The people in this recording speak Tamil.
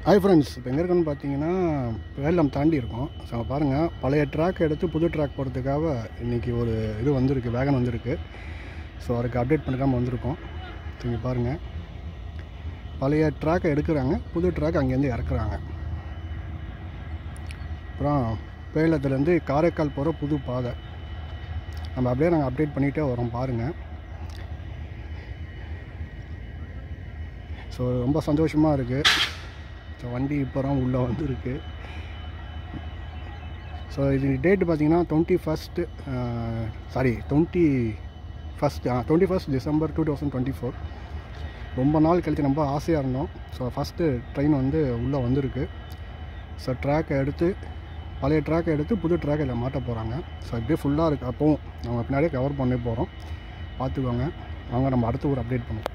ஹாய் ஃப்ரெண்ட்ஸ், இப்போ எங்கே இருக்குன்னு பார்த்தீங்கன்னா வேலம் தாண்டி இருக்கோம். ஸோ பாருங்கள், பழைய ட்ராக் எடுத்து புது ட்ராக் போகிறதுக்காக இன்றைக்கி ஒரு இது வந்திருக்கு, வேகன் வந்திருக்கு. ஸோ அதுக்கு அப்டேட் பண்ணிக்காமல் வந்திருக்கோம். ஸோ இங்கே பாருங்கள், பழைய ட்ராக்கை எடுக்கிறாங்க, புது ட்ராக் அங்கேருந்து இறக்குறாங்க. அப்புறம் பேலத்துலேருந்து காரைக்கால் போகிற புது பாதை நம்ம அப்படியே நாங்கள் அப்டேட் பண்ணிகிட்டே வரோம். பாருங்கள், ஸோ ரொம்ப சந்தோஷமாக இருக்குது. ஸோ வண்டி இப்போ தான் உள்ளே வந்துருக்கு. ஸோ இது டேட்டு பார்த்திங்கன்னா 21 டிசம்பர் 2024. ரொம்ப நாள் கழித்து ரொம்ப ஆசையாக இருந்தோம். ஸோ ஃபஸ்ட்டு ட்ரெயின் வந்து உள்ளே வந்திருக்கு. ஸோ ட்ராக்கை எடுத்து பழைய ட்ராக்கை எடுத்து புது ட்ராக்கை இதில் மாட்ட போகிறாங்க. ஸோ இப்படியே ஃபுல்லாக இருக்குது. அப்போவும் நம்ம பின்னாடியே கவர் பண்ணி போகிறோம், பார்த்துக்கோங்க. வாங்க நம்ம அடுத்து ஒரு அப்டேட் பண்ணுவோம்.